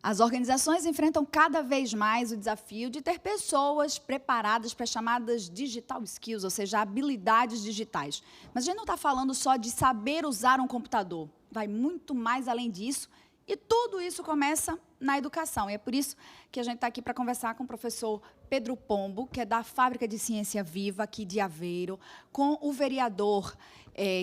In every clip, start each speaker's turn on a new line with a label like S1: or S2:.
S1: As organizações enfrentam cada vez mais o desafio de ter pessoas preparadas para as chamadas digital skills, ou seja, habilidades digitais. Mas a gente não está falando só de saber usar um computador, vai muito mais além disso, e tudo isso começa na educação. E é por isso que a gente está aqui para conversar com o professor Pedro Pombo, que é da Fábrica de Ciência Viva, aqui de Aveiro, com o vereador,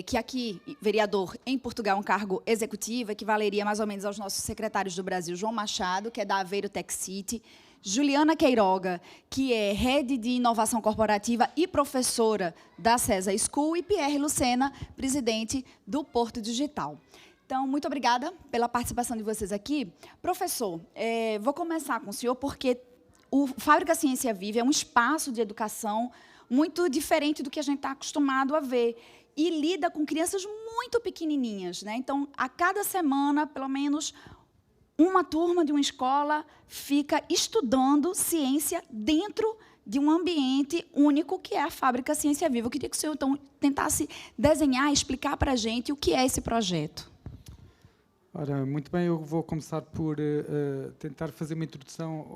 S1: que aqui, vereador em Portugal, é um cargo executivo, que valeria mais ou menos aos nossos secretários do Brasil, João Machado, que é da Aveiro Tech City, Juliana Queiroga, que é Head de Inovação Corporativa e professora da CESA School, e Pierre Lucena, presidente do Porto Digital. Então, muito obrigada pela participação de vocês aqui. Professor, vou começar com o senhor, porque o Fábrica Ciência Viva é um espaço de educação muito diferente do que a gente está acostumado a ver, e lida com crianças muito pequenininhas, né? Então, a cada semana, pelo menos, uma turma de uma escola fica estudando ciência dentro de um ambiente único, que é a Fábrica Ciência Viva. Eu queria que o senhor, então, tentasse desenhar, explicar para a gente o que é esse projeto.
S2: Ora, muito bem, eu vou começar por tentar fazer uma introdução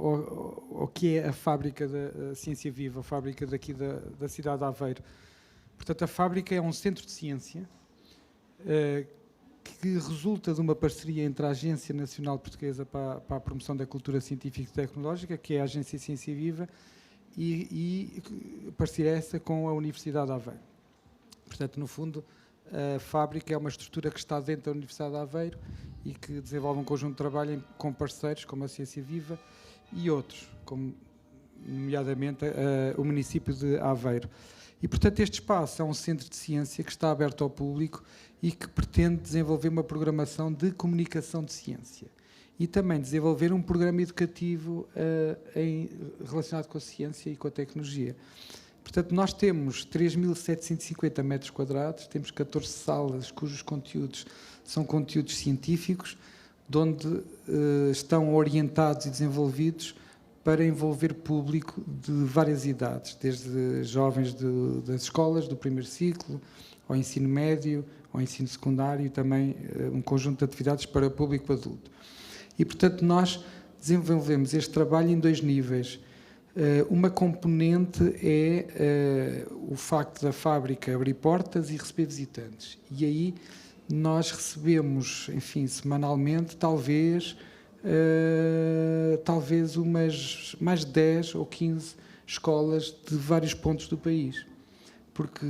S2: ao que é a Fábrica da Ciência Viva, a fábrica daqui da cidade de Aveiro. Portanto, a fábrica é um centro de ciência que resulta de uma parceria entre a Agência Nacional Portuguesa para a Promoção da Cultura Científica e Tecnológica, que é a Agência Ciência Viva, e parceria essa com a Universidade de Aveiro. Portanto, no fundo, a fábrica é uma estrutura que está dentro da Universidade de Aveiro e que desenvolve um conjunto de trabalho com parceiros como a Ciência Viva e outros, como nomeadamente o município de Aveiro. E, portanto, este espaço é um centro de ciência que está aberto ao público e que pretende desenvolver uma programação de comunicação de ciência e também desenvolver um programa educativo relacionado com a ciência e com a tecnologia. Portanto, nós temos 3.750 metros quadrados, temos 14 salas cujos conteúdos são conteúdos científicos, de onde estão orientados e desenvolvidos para envolver público de várias idades, desde jovens das escolas, do primeiro ciclo, ao ensino médio, ao ensino secundário e também um conjunto de atividades para o público adulto. E, portanto, nós desenvolvemos este trabalho em dois níveis. Uma componente é o facto da fábrica abrir portas e receber visitantes. E aí nós recebemos, enfim, semanalmente, talvez umas mais de 10 ou 15 escolas de vários pontos do país, porque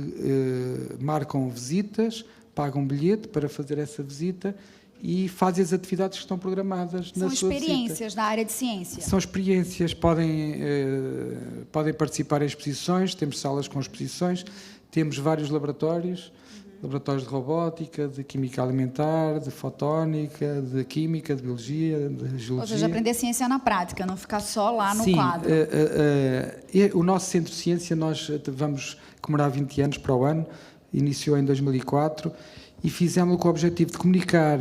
S2: marcam visitas, pagam bilhete para fazer essa visita e fazem as atividades que estão programadas na sua visita. São
S1: experiências da área de ciência?
S2: São experiências, podem participar em exposições, temos salas com exposições, temos vários laboratórios, laboratórios de robótica, de química alimentar, de fotónica, de química, de biologia, de geologia.
S1: Ou seja, aprender ciência na prática, não ficar só lá no
S2: Sim,
S1: quadro.
S2: O nosso Centro de Ciência, nós vamos comemorar 20 anos para o ano, iniciou em 2004, e fizemos com o objetivo de comunicar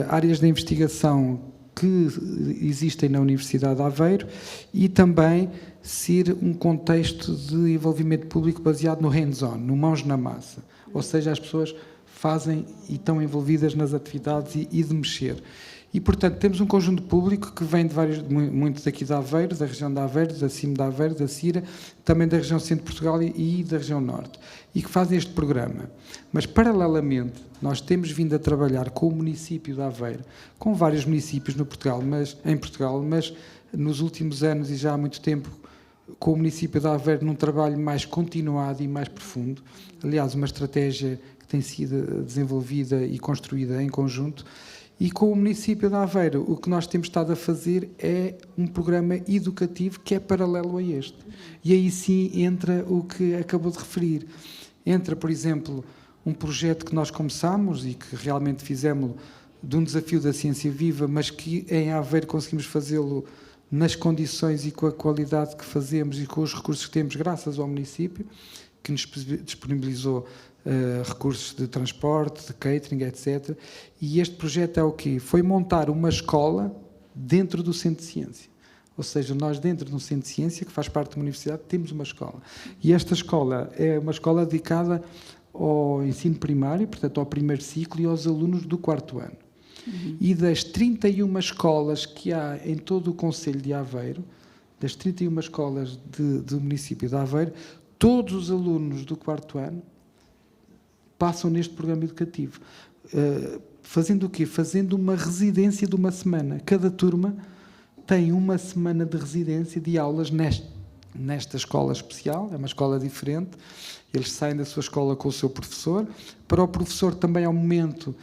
S2: áreas de investigação que existem na Universidade de Aveiro e também ser um contexto de envolvimento público baseado no hands-on, no mãos na massa. Ou seja, as pessoas fazem e estão envolvidas nas atividades e de mexer. E, portanto, temos um conjunto público que vem de muitos daqui de Aveiro, da região de Aveiro, da Cima de Aveiro, da Cira, também da região centro de Portugal e da região norte, e que fazem este programa. Mas, paralelamente, nós temos vindo a trabalhar com o município de Aveiro, com vários municípios em Portugal, mas nos últimos anos e já há muito tempo, com o município de Aveiro num trabalho mais continuado e mais profundo. Aliás, uma estratégia que tem sido desenvolvida e construída em conjunto. E com o município de Aveiro, o que nós temos estado a fazer é um programa educativo que é paralelo a este. E aí sim entra o que acabou de referir. Entra, por exemplo, um projeto que nós começámos e que realmente fizemos de um desafio da ciência viva, mas que em Aveiro conseguimos fazê-lo nas condições e com a qualidade que fazemos e com os recursos que temos, graças ao município, que nos disponibilizou recursos de transporte, de catering, etc. E este projeto é o quê? Foi montar uma escola dentro do Centro de Ciência. Ou seja, nós dentro de um Centro de Ciência, que faz parte de uma universidade, temos uma escola. E esta escola é uma escola dedicada ao ensino primário, portanto ao primeiro ciclo e aos alunos do 4º ano. E das 31 escolas que há em todo o concelho de Aveiro, das 31 escolas do município de Aveiro, todos os alunos do 4º ano passam neste programa educativo. Fazendo o quê? Fazendo uma residência de uma semana. Cada turma tem uma semana de residência de aulas nesta escola especial, é uma escola diferente. Eles saem da sua escola com o seu professor. Para o professor também é um momento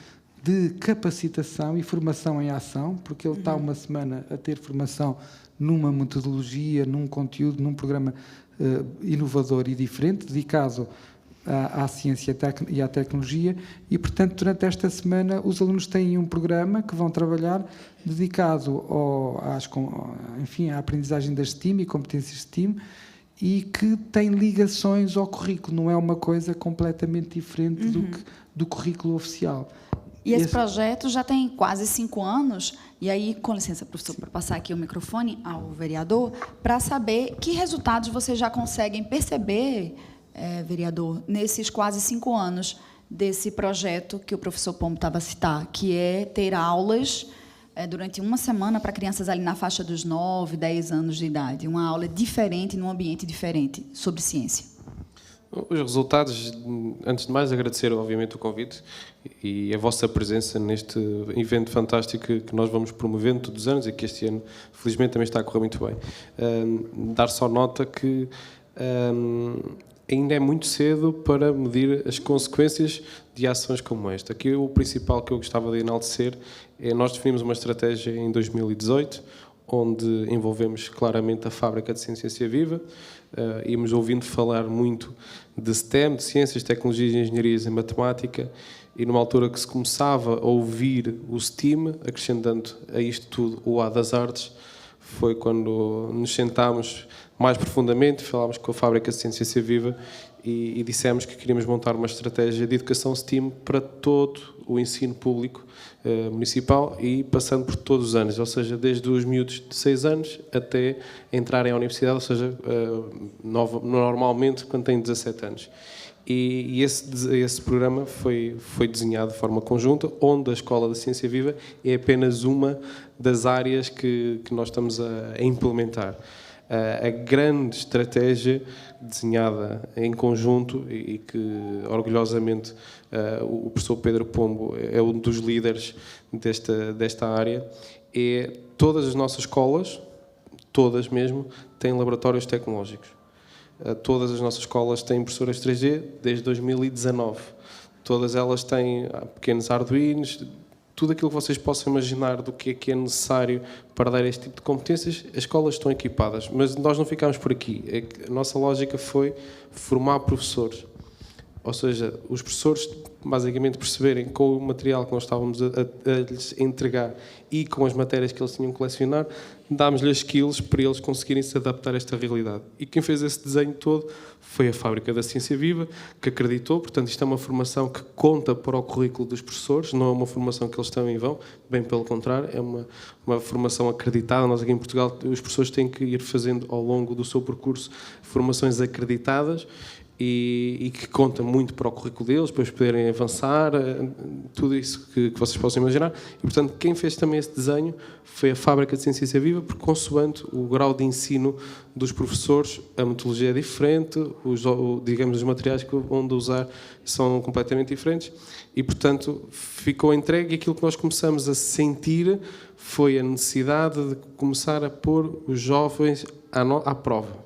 S2: de capacitação e formação em ação, porque ele está uma semana a ter formação numa metodologia, num conteúdo, num programa inovador e diferente, dedicado à ciência e à tecnologia, e, portanto, durante esta semana os alunos têm um programa que vão trabalhar dedicado à aprendizagem das STEAM e competências STEAM, e que tem ligações ao currículo, não é uma coisa completamente diferente do currículo oficial.
S1: E esse projeto já tem quase 5 anos, e aí, com licença, professor, para passar aqui o microfone ao vereador, para saber que resultados vocês já conseguem perceber, vereador, nesses quase 5 anos desse projeto que o professor Pombo estava a citar, que é ter aulas durante uma semana para crianças ali na faixa dos 9, 10 anos de idade, uma aula diferente, num ambiente diferente, sobre ciência.
S3: Os resultados, antes de mais, agradecer, obviamente, o convite e a vossa presença neste evento fantástico que nós vamos promovendo todos os anos e que este ano, felizmente, também está a correr muito bem. Dar só nota que ainda é muito cedo para medir as consequências de ações como esta. Aqui o principal que eu gostava de enaltecer é nós definimos uma estratégia em 2018, onde envolvemos claramente a Fábrica de Ciência Viva. Íamos ouvindo falar muito de STEM, de Ciências, Tecnologias e Engenharias em Matemática, e numa altura que se começava a ouvir o STEAM, acrescentando a isto tudo o A das Artes, foi quando nos sentámos mais profundamente, falámos com a Fábrica de Ciência Viva e dissemos que queríamos montar uma estratégia de educação STEAM para todo o ensino público municipal e passando por todos os anos, ou seja, desde os miúdos de 6 anos até entrarem à universidade, ou seja, normalmente quando têm 17 anos. E esse programa foi desenhado de forma conjunta, onde a Escola da Ciência Viva é apenas uma das áreas que nós estamos a implementar. A grande estratégia desenhada em conjunto e que, orgulhosamente, o professor Pedro Pombo é um dos líderes desta área, é todas as nossas escolas, todas mesmo, têm laboratórios tecnológicos. Todas as nossas escolas têm impressoras 3D desde 2019. Todas elas têm pequenos Arduinos, tudo aquilo que vocês possam imaginar do que é necessário para dar este tipo de competências, as escolas estão equipadas. Mas nós não ficámos por aqui. A nossa lógica foi formar professores. Ou seja, os professores basicamente perceberem com o material que nós estávamos a lhes entregar e com as matérias que eles tinham que colecionar, dámos-lhes skills para eles conseguirem se adaptar a esta realidade. E quem fez esse desenho todo foi a Fábrica da Ciência Viva, que acreditou. Portanto, isto é uma formação que conta para o currículo dos professores, não é uma formação que eles estão em vão, bem pelo contrário, é uma formação acreditada. Nós aqui em Portugal, os professores têm que ir fazendo ao longo do seu percurso formações acreditadas, e que conta muito para o currículo deles, para eles poderem avançar, tudo isso que vocês possam imaginar. E, portanto, quem fez também esse desenho foi a Fábrica de Ciência Viva, porque, consoante o grau de ensino dos professores, a metodologia é diferente, os materiais que vão usar são completamente diferentes, e, portanto, ficou entregue, e aquilo que nós começamos a sentir foi a necessidade de começar a pôr os jovens à prova.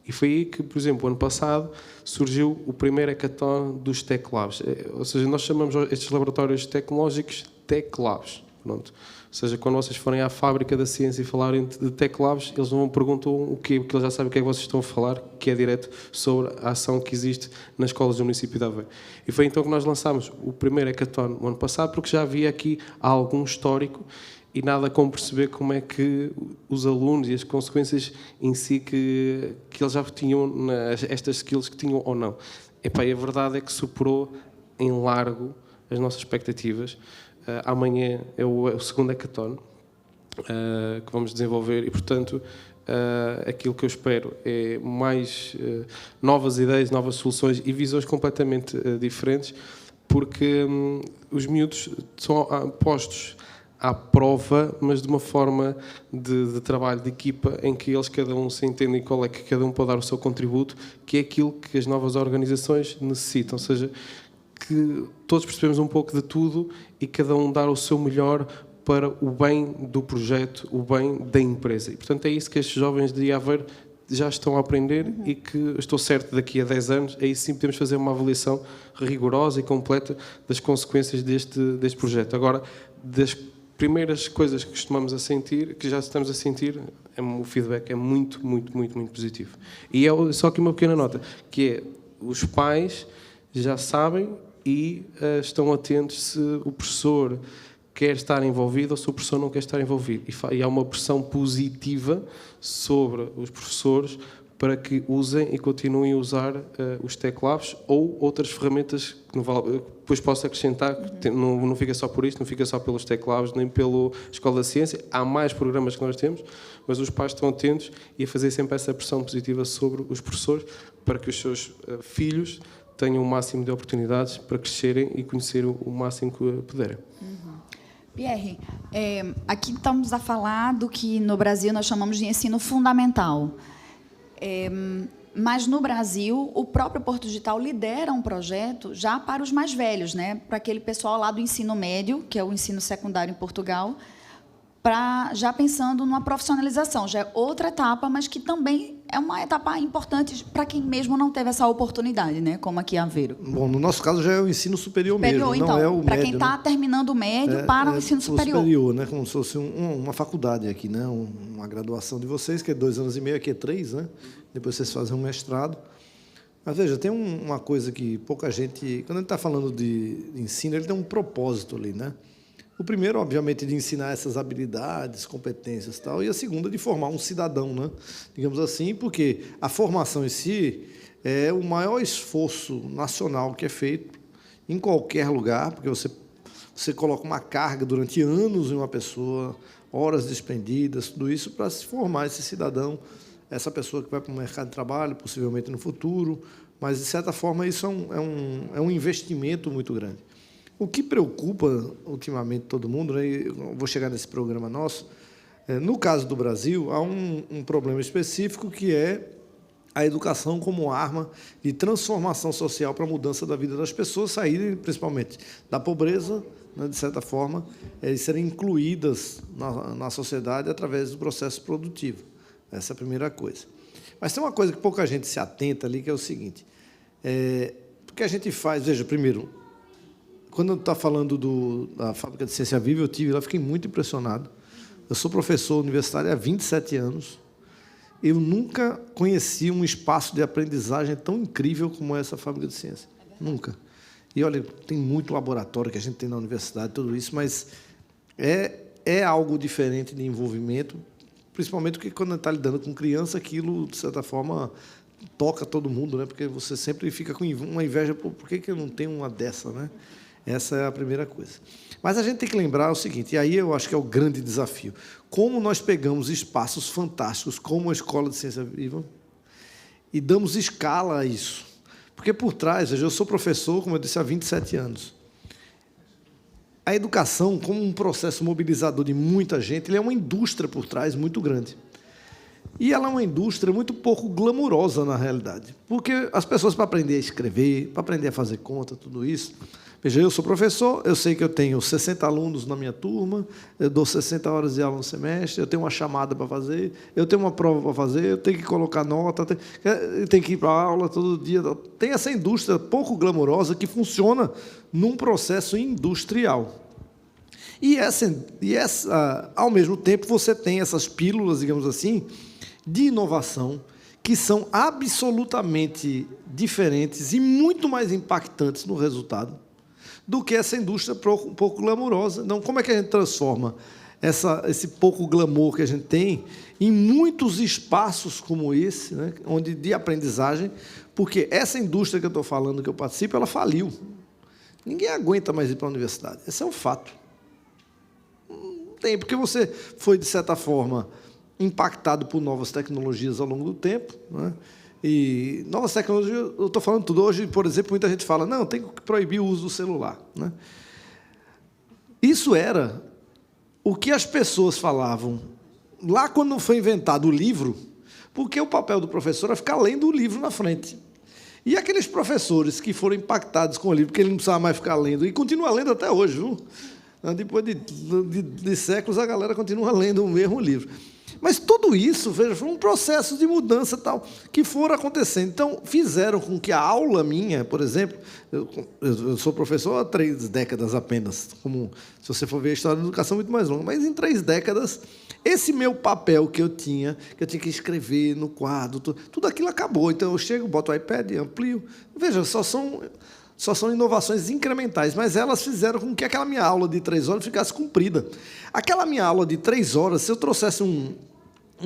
S3: E foi aí que, por exemplo, o ano passado surgiu o primeiro hackathon dos Tech Labs. Ou seja, nós chamamos estes laboratórios tecnológicos Tech Labs. Pronto. Ou seja, quando vocês forem à Fábrica da Ciência e falarem de Tech Labs, eles não perguntam o quê, porque eles já sabem o que é que vocês estão a falar, que é direto sobre a ação que existe nas escolas do município de Aveiro. E foi então que nós lançámos o primeiro hackathon no ano passado, porque já havia aqui algum histórico e nada como perceber como é que os alunos e as consequências em si que eles já tinham, estas skills que tinham ou não. A verdade é que superou em largo as nossas expectativas. Amanhã é o segundo hackathon que vamos desenvolver e, portanto, aquilo que eu espero é mais novas ideias, novas soluções e visões completamente diferentes porque os miúdos são postos à prova, mas de uma forma de trabalho de equipa, em que eles cada um se entendem qual é que cada um pode dar o seu contributo, que é aquilo que as novas organizações necessitam, ou seja, que todos percebemos um pouco de tudo e cada um dar o seu melhor para o bem do projeto, o bem da empresa. E, portanto, é isso que estes jovens de Aveiro já estão a aprender e que, estou certo, daqui a 10 anos, aí sim podemos fazer uma avaliação rigorosa e completa das consequências deste projeto. Agora, das primeiras coisas que costumamos a sentir, que já estamos a sentir, o feedback é muito positivo. E é só aqui uma pequena nota, que é, os pais já sabem e estão atentos se o professor quer estar envolvido ou se o professor não quer estar envolvido. E há uma pressão positiva sobre os professores para que usem e continuem a usar os Tech Labs ou outras ferramentas que depois posso acrescentar, que não fica só por isto, não fica só pelos Tech Labs, nem pela Escola da Ciência. Há mais programas que nós temos, mas os pais estão atentos e a fazer sempre essa pressão positiva sobre os professores para que os seus filhos tenham o máximo de oportunidades para crescerem e conhecer o máximo que puderem.
S1: Pierre, aqui estamos a falar do que no Brasil nós chamamos de ensino fundamental. Mas no Brasil, o próprio Porto Digital lidera um projeto já para os mais velhos, né? Para aquele pessoal lá do ensino médio, que é o ensino secundário em Portugal, já pensando numa profissionalização. Já é outra etapa, mas que também é uma etapa importante para quem mesmo não teve essa oportunidade, né? Como aqui em Aveiro.
S4: Bom, no nosso caso já é o ensino superior mesmo,
S1: então,
S4: não é o médio.
S1: Para quem está terminando o médio, para o ensino superior.
S4: Né? Como se fosse uma faculdade aqui, né? Uma graduação de vocês, que é 2 anos e meio, aqui é 3, né? Depois vocês fazem um mestrado. Mas, veja, tem uma coisa que pouca gente... Quando a gente está falando de ensino, ele tem um propósito ali, né? O primeiro, obviamente, de ensinar essas habilidades, competências e tal, e a segunda, de formar um cidadão, né? Digamos assim, porque a formação em si é o maior esforço nacional que é feito em qualquer lugar, porque você coloca uma carga durante anos em uma pessoa, horas despendidas, tudo isso para se formar esse cidadão, essa pessoa que vai para o mercado de trabalho, possivelmente no futuro, mas, de certa forma, isso é um investimento muito grande. O que preocupa, ultimamente, todo mundo, né, e eu vou chegar nesse programa nosso, no caso do Brasil, há um problema específico que é a educação como arma de transformação social para a mudança da vida das pessoas, saírem, principalmente, da pobreza, né, de certa forma, e serem incluídas na sociedade através do processo produtivo. Essa é a primeira coisa. Mas tem uma coisa que pouca gente se atenta ali, que é o seguinte, o que a gente faz, veja, primeiro, quando eu estou falando da Fábrica de Ciência Viva, eu tive lá, fiquei muito impressionado. Eu sou professor universitário há 27 anos. Eu nunca conheci um espaço de aprendizagem tão incrível como essa Fábrica de Ciência. Nunca. E, olha, tem muito laboratório que a gente tem na universidade, tudo isso, mas é algo diferente de envolvimento, principalmente porque, quando a gente está lidando com criança, aquilo, de certa forma, toca todo mundo, né? Porque você sempre fica com uma inveja, por que eu não tenho uma dessa, né? Essa é a primeira coisa. Mas a gente tem que lembrar o seguinte, e aí eu acho que é o grande desafio, como nós pegamos espaços fantásticos, como a Escola de Ciência Viva, e damos escala a isso. Porque por trás, eu sou professor, como eu disse, há 27 anos. A educação, como um processo mobilizador de muita gente, ele é uma indústria por trás muito grande. E ela é uma indústria muito pouco glamurosa, na realidade. Porque as pessoas, para aprender a escrever, para aprender a fazer conta, tudo isso... Veja, eu sou professor, eu sei que eu tenho 60 alunos na minha turma, eu dou 60 horas de aula no semestre, eu tenho uma chamada para fazer, eu tenho uma prova para fazer, eu tenho que colocar nota, eu tenho que ir para a aula todo dia. Tem essa indústria pouco glamurosa que funciona num processo industrial. E ao mesmo tempo, você tem essas pílulas, digamos assim, de inovação, que são absolutamente diferentes e muito mais impactantes no resultado do que essa indústria um pouco glamurosa. Então, como é que a gente transforma esse pouco glamour que a gente tem em muitos espaços como esse, né, de aprendizagem, porque essa indústria que eu estou falando, que eu participo, ela faliu. Ninguém aguenta mais ir para a universidade. Esse é um fato. Não tem, porque você foi, de certa forma, impactado por novas tecnologias ao longo do tempo, né? E novas tecnologias, eu estou falando tudo. Hoje, por exemplo, muita gente fala, não, tem que proibir o uso do celular, né? Isso era o que as pessoas falavam lá quando foi inventado o livro, porque o papel do professor é ficar lendo o livro na frente. E aqueles professores que foram impactados com o livro, porque ele não precisava mais ficar lendo, e continua lendo até hoje, viu? Depois de séculos, a galera continua lendo o mesmo livro. Mas tudo isso, veja, foi um processo de mudança tal que foram acontecendo. Então, fizeram com que a aula minha, por exemplo, eu sou professor há 3 décadas apenas, como se você for ver a história da educação muito mais longa, mas em 3 décadas, esse meu papel que eu tinha que escrever no quadro, tudo aquilo acabou. Então, eu chego, boto o iPad, amplio. Veja, só são inovações incrementais, mas elas fizeram com que aquela minha aula de 3 horas ficasse cumprida. Aquela minha aula de 3 horas, se eu trouxesse um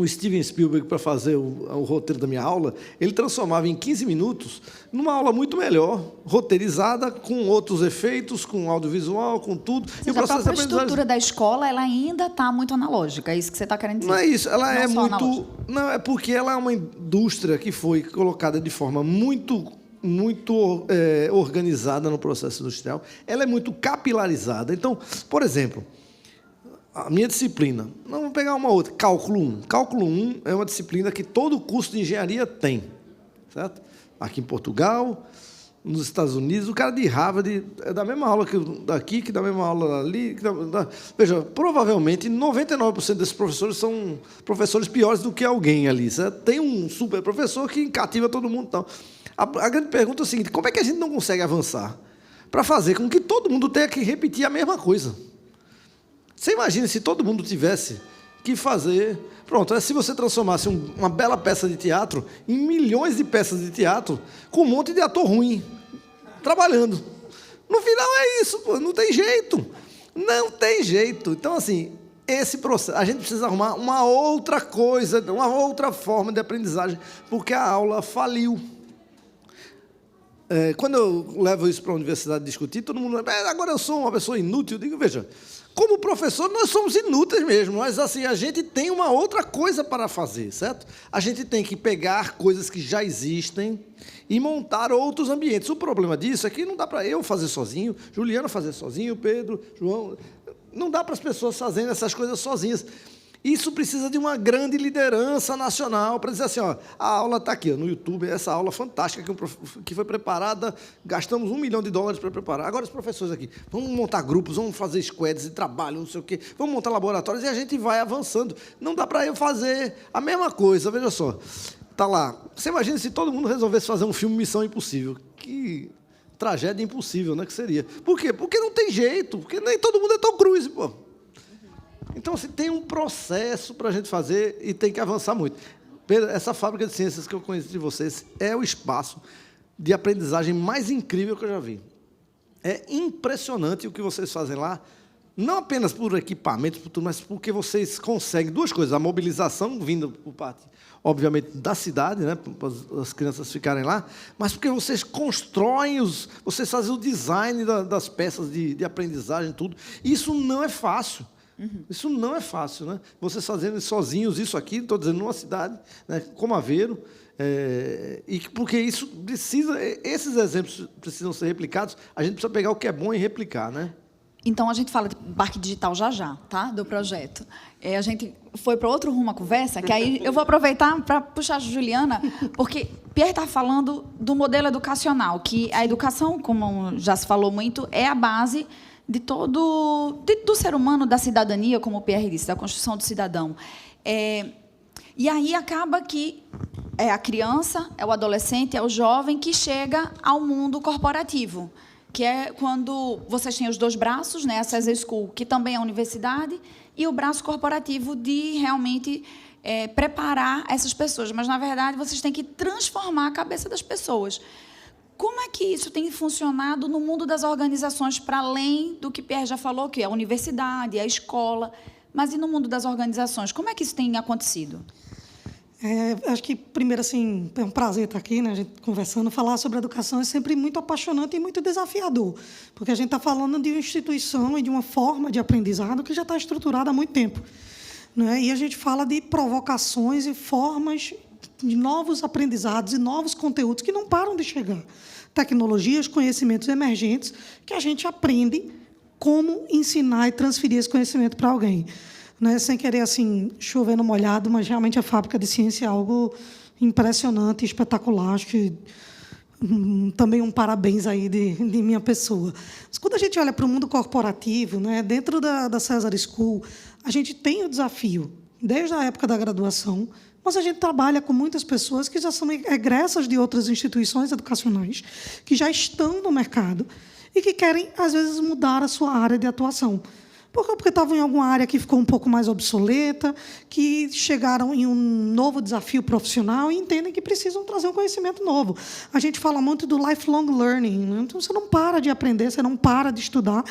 S4: Steven Spielberg para fazer o roteiro da minha aula, ele transformava em 15 minutos numa aula muito melhor, roteirizada, com outros efeitos, com audiovisual, com tudo.
S1: Seja, a própria estrutura da escola ela ainda está muito analógica, é isso que você está querendo dizer?
S4: Não é isso, ela
S1: não
S4: é muito...
S1: analógica.
S4: Não, é porque ela é uma indústria que foi colocada de forma muito organizada no processo industrial, ela é muito capilarizada. Então, por exemplo, a minha disciplina, não vou pegar uma outra, Cálculo 1. Cálculo 1 é uma disciplina que todo curso de engenharia tem, certo? Aqui em Portugal, nos Estados Unidos, o cara de Harvard é da mesma aula que daqui, que da mesma aula ali. Veja, provavelmente 99% desses professores são professores piores do que alguém ali, certo? Tem um super professor que cativa todo mundo. Então, a grande pergunta é o seguinte: como é que a gente não consegue avançar para fazer com que todo mundo tenha que repetir a mesma coisa? Você imagina se todo mundo tivesse que fazer... Pronto, se você transformasse uma bela peça de teatro em milhões de peças de teatro com um monte de ator ruim trabalhando. No final é isso, pô, não tem jeito. Não tem jeito. Então, assim, esse processo... A gente precisa arrumar uma outra coisa, uma outra forma de aprendizagem, porque a aula faliu. Quando eu levo isso para a universidade discutir, todo mundo... agora eu sou uma pessoa inútil. Eu digo, veja... Como professor, nós somos inúteis mesmo, mas assim, a gente tem uma outra coisa para fazer, certo? A gente tem que pegar coisas que já existem e montar outros ambientes. O problema disso é que não dá para eu fazer sozinho, Juliana fazer sozinho, Pedro, João... Não dá para as pessoas fazerem essas coisas sozinhas. Isso precisa de uma grande liderança nacional para dizer assim, ó, a aula está aqui, ó, no YouTube, essa aula fantástica que foi preparada, gastamos $1 milhão para preparar. Agora os professores aqui, vamos montar grupos, vamos fazer squads de trabalho, não sei o quê, vamos montar laboratórios e a gente vai avançando. Não dá para eu fazer a mesma coisa, veja só. Está lá. Você imagina se todo mundo resolvesse fazer um filme Missão Impossível. Que tragédia impossível, né, que seria. Por quê? Porque não tem jeito, porque nem todo mundo é Tom Cruise, pô. Então, assim, tem um processo para a gente fazer e tem que avançar muito. Pedro, essa fábrica de ciências que eu conheci de vocês é o espaço de aprendizagem mais incrível que eu já vi. É impressionante o que vocês fazem lá, não apenas por equipamentos, por tudo, mas porque vocês conseguem 2 coisas. A mobilização vindo por parte, obviamente, da cidade, né, para as crianças ficarem lá, mas porque vocês constroem, vocês fazem o design das peças de aprendizagem, tudo. Isso não é fácil. Isso não é fácil, né? Vocês fazendo sozinhos isso aqui, estou dizendo, numa cidade, né, como Aveiro, e porque isso precisa, esses exemplos precisam ser replicados, a gente precisa pegar o que é bom e replicar, né?
S1: Então, a gente fala de parque digital já, tá? Do projeto. A gente foi para outro rumo a conversa, que aí eu vou aproveitar para puxar a Juliana, porque Pierre está falando do modelo educacional, que a educação, como já se falou muito, é a base de do ser humano, da cidadania, como o Pierre disse, da construção do cidadão. E aí acaba que é a criança, é o adolescente, é o jovem que chega ao mundo corporativo, que é quando vocês têm os 2 braços, né, a César School, que também é a universidade, e o braço corporativo de realmente preparar essas pessoas. Mas, na verdade, vocês têm que transformar a cabeça das pessoas. Como é que isso tem funcionado no mundo das organizações, para além do que Pierre já falou, que é a universidade, a escola, mas e no mundo das organizações? Como é que isso tem acontecido?
S5: Acho que, primeiro, assim, é um prazer estar aqui, né, a gente conversando. Falar sobre educação é sempre muito apaixonante e muito desafiador, porque a gente está falando de uma instituição e de uma forma de aprendizado que já está estruturada há muito tempo, né? E a gente fala de provocações e formas de novos aprendizados e novos conteúdos que não param de chegar. Tecnologias, conhecimentos emergentes que a gente aprende como ensinar e transferir esse conhecimento para alguém. Né? Sem querer assim, chover no molhado, mas realmente a fábrica de ciência é algo impressionante, espetacular. Acho que também um parabéns aí de minha pessoa. Mas quando a gente olha para o mundo corporativo, né, dentro da Cesar School, a gente tem o desafio, desde a época da graduação, mas a gente trabalha com muitas pessoas que já são egressas de outras instituições educacionais, que já estão no mercado e que querem, às vezes, mudar a sua área de atuação. Porque estavam em alguma área que ficou um pouco mais obsoleta, que chegaram em um novo desafio profissional e entendem que precisam trazer um conhecimento novo. A gente fala muito do lifelong learning, né? Então, você não para de aprender, você não para de estudar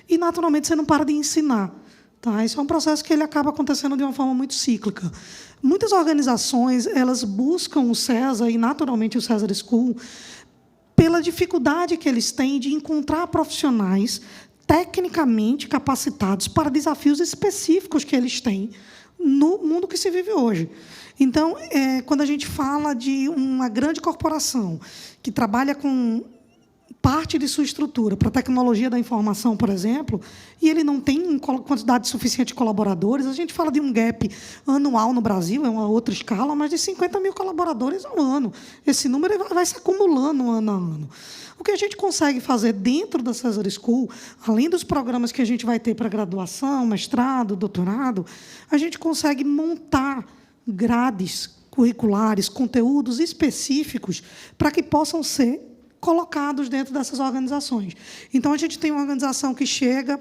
S5: e, naturalmente, você não para de ensinar. Tá? Isso é um processo que ele acaba acontecendo de uma forma muito cíclica. Muitas organizações elas buscam o Cesar e, naturalmente, o Cesar School pela dificuldade que eles têm de encontrar profissionais tecnicamente capacitados para desafios específicos que eles têm no mundo que se vive hoje. Então, quando a gente fala de uma grande corporação que trabalha com parte de sua estrutura para a tecnologia da informação, por exemplo, e ele não tem quantidade suficiente de colaboradores, a gente fala de um gap anual no Brasil, é uma outra escala, mas de 50 mil colaboradores ao ano. Esse número vai se acumulando ano a ano. O que a gente consegue fazer dentro da Cesar School, além dos programas que a gente vai ter para graduação, mestrado, doutorado, a gente consegue montar grades curriculares, conteúdos específicos para que possam ser colocados dentro dessas organizações. Então, a gente tem uma organização que chega,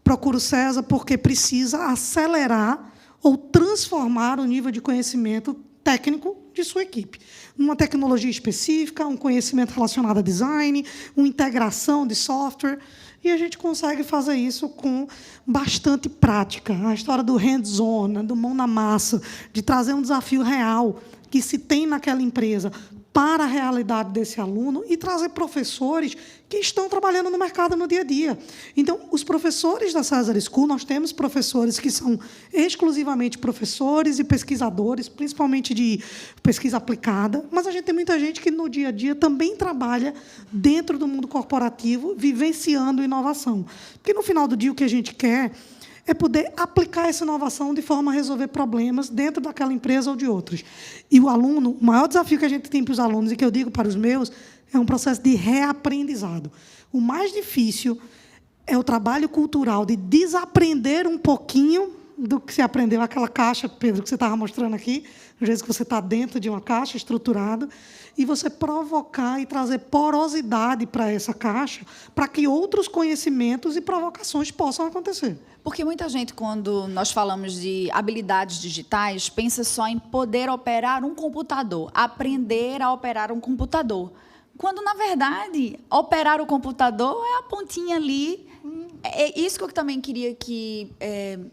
S5: procura o Cesar porque precisa acelerar ou transformar o nível de conhecimento técnico de sua equipe. Uma tecnologia específica, um conhecimento relacionado a design, uma integração de software, e a gente consegue fazer isso com bastante prática. A história do hands-on, do mão na massa, de trazer um desafio real que se tem naquela empresa para a realidade desse aluno e trazer professores que estão trabalhando no mercado no dia a dia. Então, os professores da Cesar School, nós temos professores que são exclusivamente professores e pesquisadores, principalmente de pesquisa aplicada, mas a gente tem muita gente que, no dia a dia, também trabalha dentro do mundo corporativo, vivenciando inovação. Porque, no final do dia, o que a gente quer é poder aplicar essa inovação de forma a resolver problemas dentro daquela empresa ou de outras. E o aluno, o maior desafio que a gente tem para os alunos, e que eu digo para os meus, é um processo de reaprendizado. O mais difícil é o trabalho cultural de desaprender um pouquinho do que você aprendeu, aquela caixa, Pedro, que você estava mostrando aqui, às vezes que você está dentro de uma caixa estruturada, e você provocar e trazer porosidade para essa caixa, para que outros conhecimentos e provocações possam acontecer.
S1: Porque muita gente, quando nós falamos de habilidades digitais, pensa só em poder operar um computador, aprender a operar um computador. Quando, na verdade, operar o computador é a pontinha ali. É isso que eu também queria que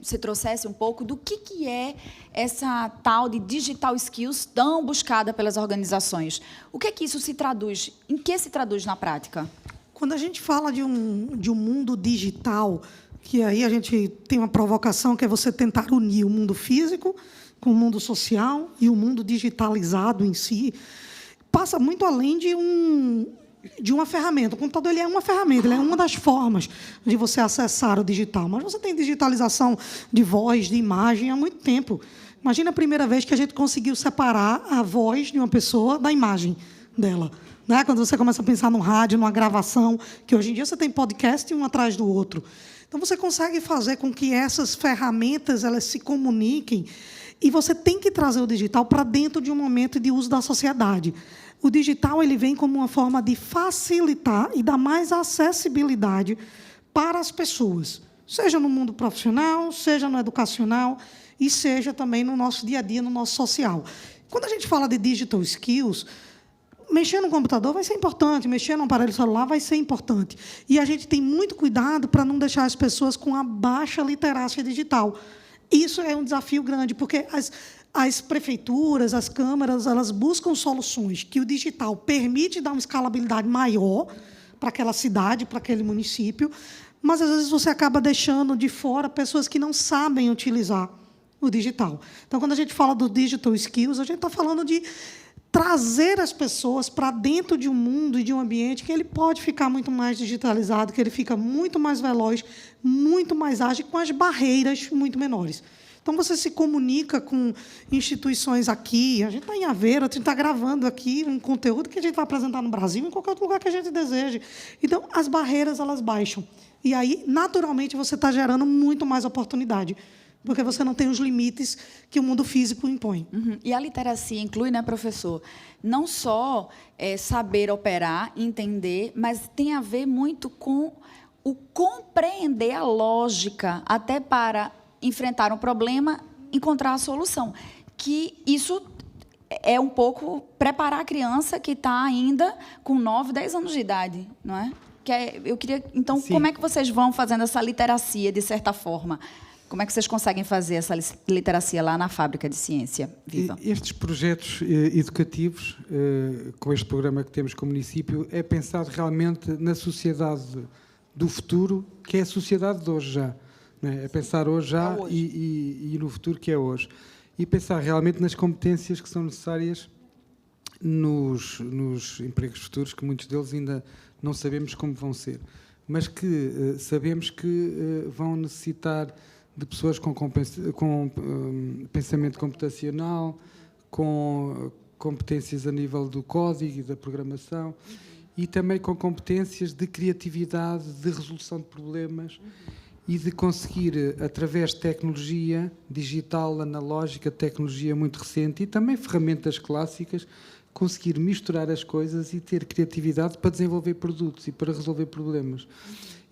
S1: você trouxesse um pouco do que é essa tal de digital skills tão buscada pelas organizações. O que é que isso se traduz? Em que se traduz na prática?
S5: Quando a gente fala de um mundo digital, que aí a gente tem uma provocação que é você tentar unir o mundo físico com o mundo social e o mundo digitalizado em si, passa muito além de uma ferramenta. O computador ele é uma ferramenta, ele é uma das formas de você acessar o digital. Mas você tem digitalização de voz, de imagem há muito tempo. Imagina a primeira vez que a gente conseguiu separar a voz de uma pessoa da imagem dela. Né? Quando você começa a pensar no rádio, numa gravação, que hoje em dia você tem podcast um atrás do outro. Então, você consegue fazer com que essas ferramentas elas se comuniquem e você tem que trazer o digital para dentro de um momento de uso da sociedade. O digital ele vem como uma forma de facilitar e dar mais acessibilidade para as pessoas, seja no mundo profissional, seja no educacional e seja também no nosso dia a dia, no nosso social. Quando a gente fala de digital skills, mexer no computador vai ser importante, mexer no aparelho celular vai ser importante. E a gente tem muito cuidado para não deixar as pessoas com a baixa literácia digital. Isso é um desafio grande, porque as prefeituras, as câmaras, elas buscam soluções que o digital permite dar uma escalabilidade maior para aquela cidade, para aquele município, mas, às vezes, você acaba deixando de fora pessoas que não sabem utilizar o digital. Então, quando a gente fala do digital skills, a gente está falando de trazer as pessoas para dentro de um mundo e de um ambiente que ele pode ficar muito mais digitalizado, que ele fica muito mais veloz, muito mais ágil, com as barreiras muito menores. Então, você se comunica com instituições aqui, a gente está em Aveiro, a gente está gravando aqui um conteúdo que a gente vai apresentar no Brasil, em qualquer outro lugar que a gente deseje. Então, as barreiras, elas baixam. E aí, naturalmente, você está gerando muito mais oportunidade, porque você não tem os limites que o mundo físico impõe.
S1: Uhum. E a literacia inclui, né, professor, não só saber operar, entender, mas tem a ver muito com o compreender a lógica, até para enfrentar um problema, encontrar a solução. Que isso é um pouco preparar a criança que está ainda com 9, 10 anos de idade, não é? Eu queria, então,
S2: Sim.
S1: como é que vocês vão fazendo essa literacia, de certa forma? Como é que vocês conseguem fazer essa literacia lá na Fábrica de Ciência Viva?
S2: Estes projetos educativos, com este programa que temos com o município, é pensar realmente na sociedade do futuro, que é a sociedade de hoje já. Não é? É pensar hoje já
S1: É hoje.
S2: E no futuro, que é hoje. E pensar realmente nas competências que são necessárias nos empregos futuros, que muitos deles ainda não sabemos como vão ser, mas que sabemos que vão necessitar de pessoas com pensamento computacional, com competências a nível do código e da programação, e também com competências de criatividade, de resolução de problemas e de conseguir, através de tecnologia digital, analógica, tecnologia muito recente e também ferramentas clássicas, conseguir misturar as coisas e ter criatividade para desenvolver produtos e para resolver problemas.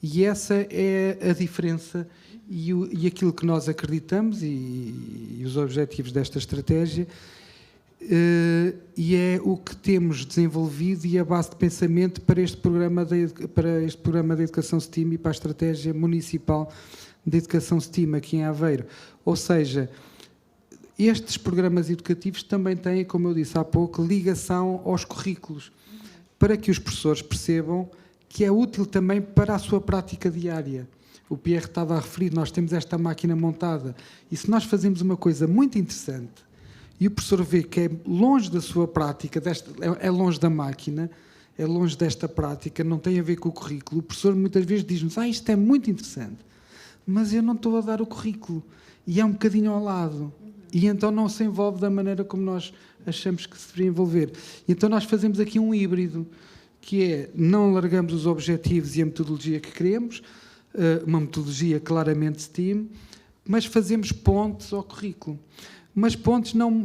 S2: E essa é a diferença e aquilo que nós acreditamos e os objetivos desta estratégia, e é o que temos desenvolvido e a base de pensamento para este programa de educação STEAM e para a estratégia municipal de educação STEAM aqui em Aveiro. Ou seja, estes programas educativos também têm, como eu disse há pouco, ligação aos currículos, para que os professores percebam que é útil também para a sua prática diária. O Pierre estava a referir, nós temos esta máquina montada, e se nós fazemos uma coisa muito interessante, e o professor vê que é longe da sua prática, é longe da máquina, é longe desta prática, não tem a ver com o currículo, o professor muitas vezes diz-nos, isto é muito interessante, mas eu não estou a dar o currículo, e é um bocadinho ao lado. E então não se envolve da maneira como nós achamos que se deveria envolver. E então nós fazemos aqui um híbrido, que é, não largamos os objetivos e a metodologia que queremos, uma metodologia claramente STEAM, mas fazemos pontes ao currículo. Mas pontes não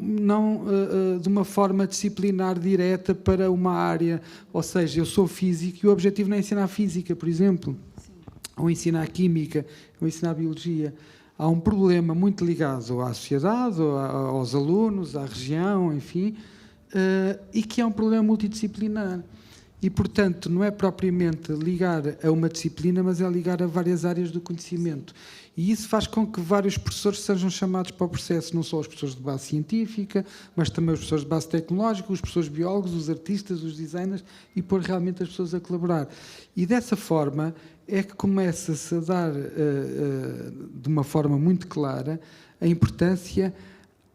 S2: de uma forma disciplinar direta para uma área, ou seja, eu sou físico e o objetivo não é ensinar física, por exemplo, ou ensinar química, ou ensinar biologia. Há um problema muito ligado à sociedade, ou aos alunos, à região, enfim, e que é um problema multidisciplinar. E, portanto, não é propriamente ligar a uma disciplina, mas é ligar a várias áreas do conhecimento. E isso faz com que vários professores sejam chamados para o processo, não só os professores de base científica, mas também os professores de base tecnológica, os professores biólogos, os artistas, os designers, e pôr realmente as pessoas a colaborar. E dessa forma é que começa-se a dar, de uma forma muito clara, a importância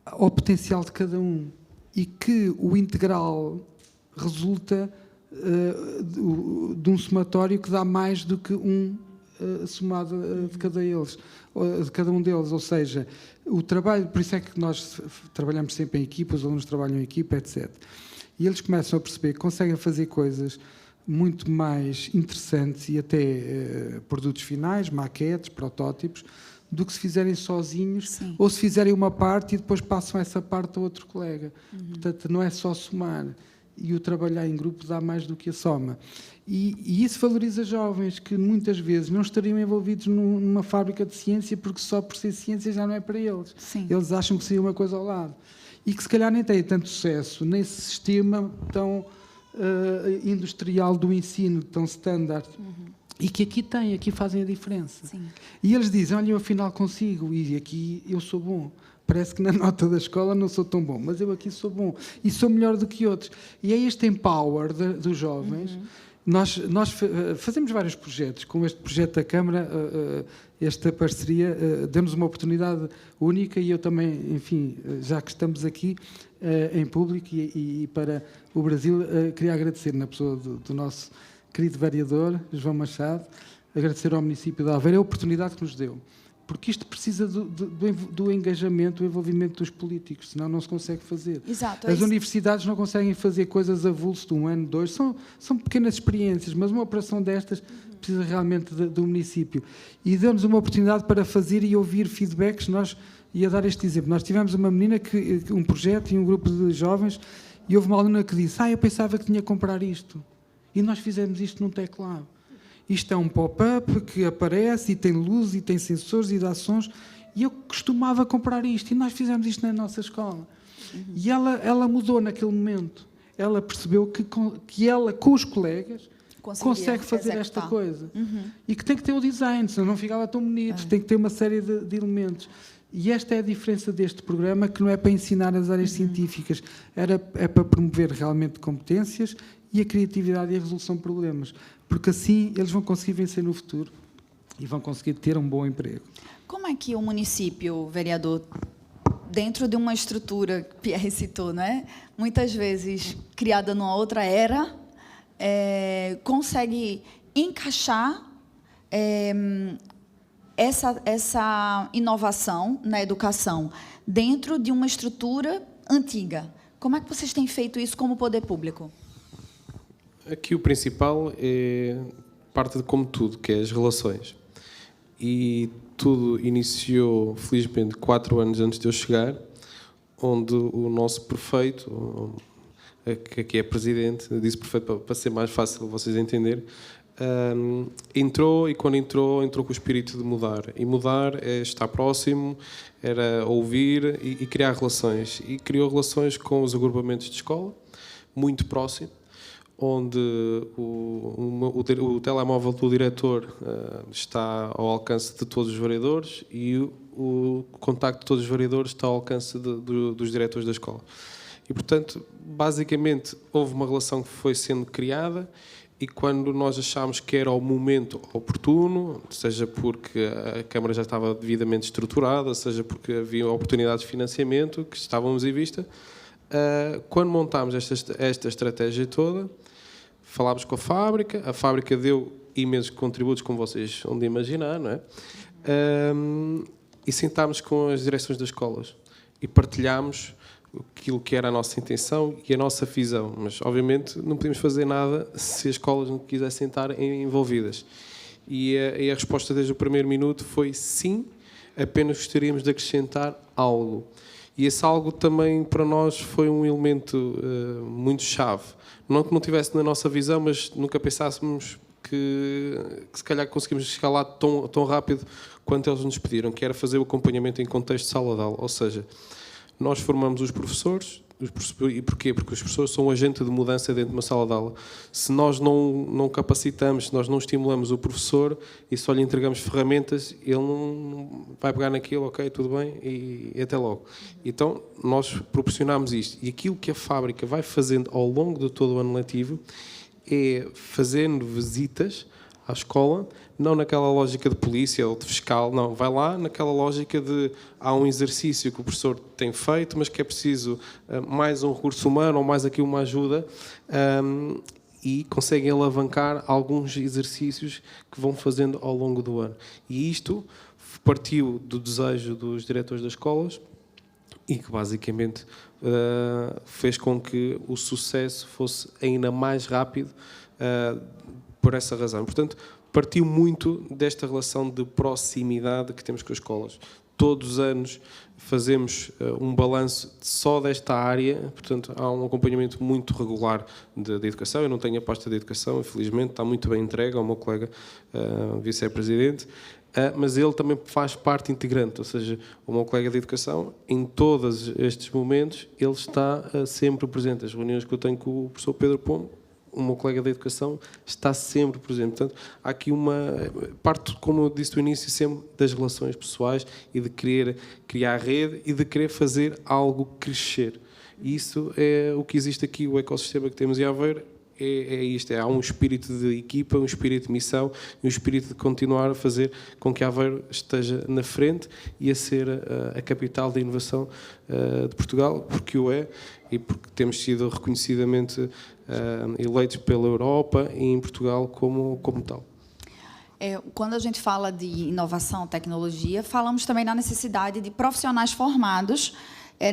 S2: ao potencial de cada um. E que o integral resulta de um somatório que dá mais do que um somado de cada um deles, ou seja, o trabalho, por isso é que nós trabalhamos sempre em equipa, os alunos trabalham em equipa, etc. E eles começam a perceber que conseguem fazer coisas muito mais interessantes e até produtos finais, maquetes, protótipos, do que se fizerem sozinhos. Sim. Ou se fizerem uma parte e depois passam essa parte a outro colega. Portanto, não é só somar. E o trabalhar em grupo dá mais do que a soma. E isso valoriza jovens que muitas vezes não estariam envolvidos numa fábrica de ciência porque só por ser ciência já não é para eles. Sim. Eles acham que seria uma coisa ao lado. E que se calhar nem têm tanto sucesso nesse sistema tão industrial do ensino, tão standard. E que aqui fazem a diferença. Sim. E eles dizem, olha, eu afinal consigo, e aqui eu sou bom. Parece que na nota da escola não sou tão bom, mas eu aqui sou bom e sou melhor do que outros. E é este empower dos jovens Nós fazemos vários projetos. Com este projeto da Câmara, esta parceria deu-nos uma oportunidade única e eu também, enfim, já que estamos aqui em público e para o Brasil, queria agradecer na pessoa do nosso querido vereador, João Machado, agradecer ao município de Aveiro a oportunidade que nos deu. Porque isto precisa do engajamento, do envolvimento dos políticos, senão não se consegue fazer.
S1: Exato,
S2: As universidades não conseguem fazer coisas avulso de 1 ano, 2, são pequenas experiências, mas uma operação destas precisa realmente do município. E deu-nos uma oportunidade para fazer e ouvir feedbacks. Nós, ia dar este exemplo, nós tivemos uma menina, um projeto e um grupo de jovens, e houve uma aluna que disse, eu pensava que tinha que comprar isto. E nós fizemos isto num teclado. Isto é um pop-up que aparece e tem luz e tem sensores e dá sons. E eu costumava comprar isto. E nós fizemos isto na nossa escola. E ela mudou naquele momento. Ela percebeu que ela, com os colegas, consegue fazer esta coisa. E que tem que ter o design, senão não ficava tão bonito. Tem que ter uma série de elementos. E esta é a diferença deste programa, que não é para ensinar as áreas científicas. É para promover realmente competências e a criatividade e a resolução de problemas. Porque assim eles vão conseguir vencer no futuro e vão conseguir ter um bom emprego.
S1: Como é que o município, vereador, dentro de uma estrutura que Pierre citou, né, muitas vezes criada numa outra era, consegue encaixar essa inovação na educação dentro de uma estrutura antiga? Como é que vocês têm feito isso como poder público?
S3: Aqui o principal é parte de como tudo, que é as relações. E tudo iniciou, felizmente, 4 anos antes de eu chegar, onde o nosso prefeito, que aqui é presidente, disse prefeito para ser mais fácil vocês entenderem, entrou e quando entrou com o espírito de mudar. E mudar é estar próximo, era ouvir e criar relações. E criou relações com os agrupamentos de escola, muito próximo, onde o telemóvel do diretor está ao alcance de todos os vereadores e o contacto de todos os vereadores está ao alcance dos diretores da escola. E, portanto, basicamente, houve uma relação que foi sendo criada e quando nós achámos que era o momento oportuno, seja porque a Câmara já estava devidamente estruturada, seja porque havia oportunidades de financiamento que estávamos em vista, quando montámos esta estratégia toda, falámos com a fábrica deu imensos contributos, como vocês vão de imaginar, não é? E sentámos com as direções das escolas e partilhámos aquilo que era a nossa intenção e a nossa visão, mas obviamente não podíamos fazer nada se as escolas não quisessem estar envolvidas. E a resposta desde o primeiro minuto foi sim, apenas gostaríamos de acrescentar algo. E esse algo também para nós foi um elemento muito chave. Não que não tivesse na nossa visão, mas nunca pensássemos que se calhar conseguimos chegar lá tão rápido quanto eles nos pediram, que era fazer o acompanhamento em contexto de sala de aula. Ou seja, nós formamos os professores, e porquê? Porque os professores são um agente de mudança dentro de uma sala de aula. Se nós não capacitamos, se nós não estimulamos o professor e só lhe entregamos ferramentas, ele não vai pegar naquilo, ok, tudo bem, e até logo. Então, nós proporcionamos isto. E aquilo que a fábrica vai fazendo ao longo de todo o ano letivo é fazendo visitas à escola, não naquela lógica de polícia ou de fiscal, não, vai lá naquela lógica de há um exercício que o professor tem feito, mas que é preciso mais um recurso humano ou mais aqui uma ajuda e conseguem alavancar alguns exercícios que vão fazendo ao longo do ano. E isto partiu do desejo dos diretores das escolas e que basicamente fez com que o sucesso fosse ainda mais rápido por essa razão. Portanto, partiu muito desta relação de proximidade que temos com as escolas. Todos os anos fazemos um balanço só desta área, portanto, há um acompanhamento muito regular de educação. Eu não tenho a pasta de educação, infelizmente, está muito bem entregue ao meu colega vice-presidente, mas ele também faz parte integrante, ou seja, o meu colega de educação, em todos estes momentos, ele está sempre presente. As reuniões que eu tenho com o professor Pedro Pombo, o meu colega de educação está sempre presente. Portanto, há aqui uma parte, como eu disse no início, sempre das relações pessoais e de querer criar rede e de querer fazer algo crescer. E isso é o que existe aqui, o ecossistema que temos em Aveiro, é isto, há um espírito de equipa, um espírito de missão e um espírito de continuar a fazer com que Aveiro esteja na frente e a ser a capital da inovação de Portugal, porque o é e porque temos sido reconhecidamente eleitos pela Europa e em Portugal como tal.
S1: Quando a gente fala de inovação, tecnologia, falamos também na necessidade de profissionais formados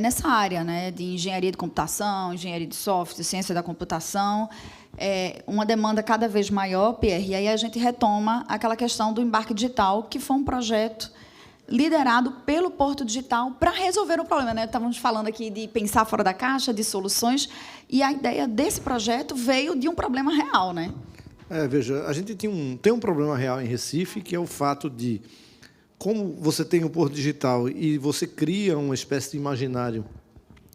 S1: nessa área, né, de engenharia de computação, engenharia de software, ciência da computação, uma demanda cada vez maior, Pierre, e aí a gente retoma aquela questão do embarque digital, que foi um projeto liderado pelo Porto Digital para resolver o problema, né? Estávamos falando aqui de pensar fora da caixa, de soluções, e a ideia desse projeto veio de um problema real, né?
S4: Veja, a gente tem um problema real em Recife, que é o fato de, como você tem o Porto Digital e você cria uma espécie de imaginário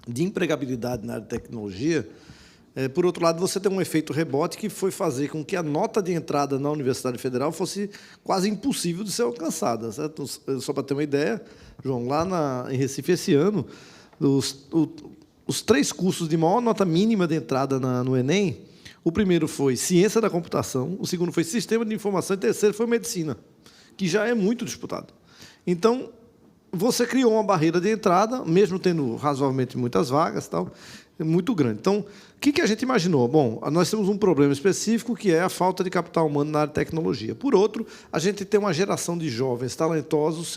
S4: de empregabilidade na área de tecnologia, por outro lado, você tem um efeito rebote que foi fazer com que a nota de entrada na Universidade Federal fosse quase impossível de ser alcançada. Certo? Só para ter uma ideia, João, lá em Recife, esse ano, os 3 cursos de maior nota mínima de entrada no Enem, o primeiro foi Ciência da Computação, o segundo foi Sistema de Informação e o terceiro foi Medicina, que já é muito disputado. Então, você criou uma barreira de entrada, mesmo tendo razoavelmente muitas vagas, tal, muito grande. Então, o que a gente imaginou? Bom, nós temos um problema específico, que é a falta de capital humano na área de tecnologia. Por outro, a gente tem uma geração de jovens talentosos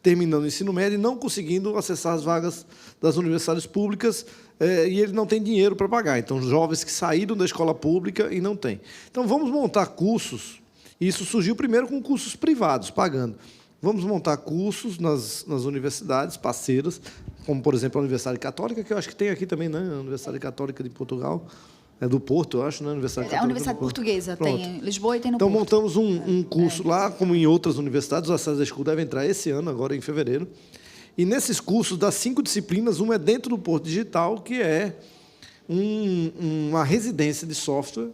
S4: terminando o ensino médio e não conseguindo acessar as vagas das universidades públicas, e ele não tem dinheiro para pagar. Então, jovens que saíram da escola pública e não têm. Então, vamos montar cursos. Isso surgiu primeiro com cursos privados, pagando. Vamos montar cursos nas universidades parceiras, como, por exemplo, a Universidade Católica, que eu acho que tem aqui também, né? A Universidade Católica de Portugal, do Porto, eu acho, né?
S1: A Universidade Portuguesa tem em Lisboa e tem no
S4: Porto. Então, montamos um curso lá, como em outras universidades. Os acessos da School devem entrar esse ano, agora em fevereiro. E, nesses cursos, das 5 disciplinas, uma é dentro do Porto Digital, que é uma residência de software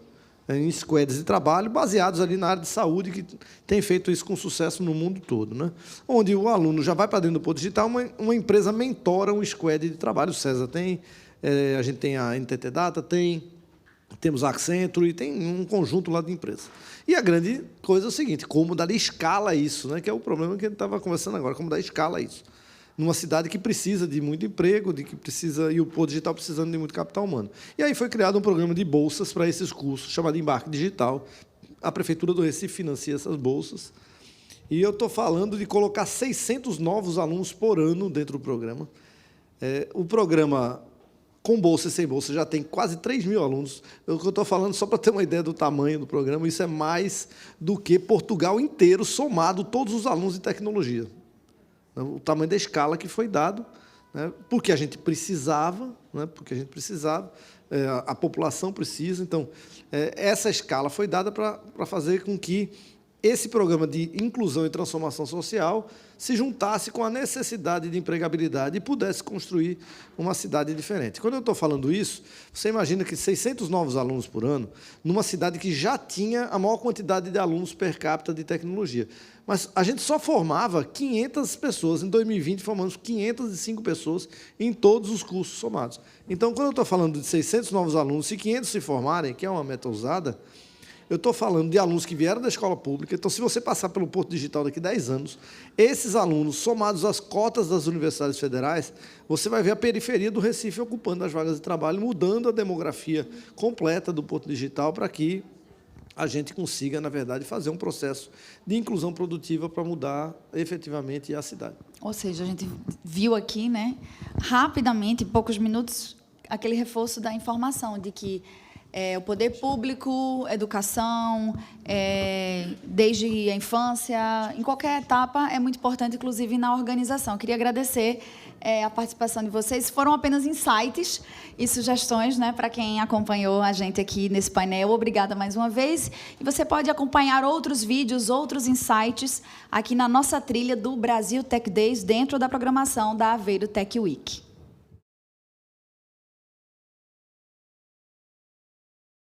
S4: em squads de trabalho baseados ali na área de saúde, que tem feito isso com sucesso no mundo todo, né? Onde o aluno já vai para dentro do Porto Digital, uma empresa mentora um squad de trabalho. O César tem, a gente tem a NTT Data, temos a Accenture, e tem um conjunto lá de empresas. E a grande coisa é o seguinte, como dar escala a isso, né? Que é o problema que a gente estava conversando agora, como dar escala a isso. Numa cidade que precisa de muito emprego, e o Porto Digital precisando de muito capital humano. E aí foi criado um programa de bolsas para esses cursos, chamado Embarque Digital. A Prefeitura do Recife financia essas bolsas. E eu estou falando de colocar 600 novos alunos por ano dentro do programa. O programa, com bolsa e sem bolsa, já tem quase 3 mil alunos. O que eu estou falando, só para ter uma ideia do tamanho do programa, isso é mais do que Portugal inteiro, somado todos os alunos de tecnologia. O tamanho da escala que foi dado, né, porque a gente precisava, a população precisa. Então, essa escala foi dada para fazer com que esse programa de inclusão e transformação social se juntasse com a necessidade de empregabilidade e pudesse construir uma cidade diferente. Quando eu estou falando isso, você imagina que 600 novos alunos por ano, numa cidade que já tinha a maior quantidade de alunos per capita de tecnologia. Mas a gente só formava 500 pessoas. Em 2020, formamos 505 pessoas em todos os cursos somados. Então, quando eu estou falando de 600 novos alunos, se 500 se formarem, que é uma meta usada, eu estou falando de alunos que vieram da escola pública. Então, se você passar pelo Porto Digital daqui a 10 anos, esses alunos, somados às cotas das universidades federais, você vai ver a periferia do Recife ocupando as vagas de trabalho, mudando a demografia completa do Porto Digital para que a gente consiga, na verdade, fazer um processo de inclusão produtiva para mudar efetivamente a cidade.
S1: Ou seja, a gente viu aqui, né, rapidamente, em poucos minutos, aquele reforço da informação de que o poder público, educação, desde a infância, em qualquer etapa, é muito importante, inclusive na organização. Queria agradecer a participação de vocês. Foram apenas insights e sugestões, né, para quem acompanhou a gente aqui nesse painel. Obrigada mais uma vez. E você pode acompanhar outros vídeos, outros insights aqui na nossa trilha do Brasil Tech Days, dentro da programação da Aveiro Tech Week.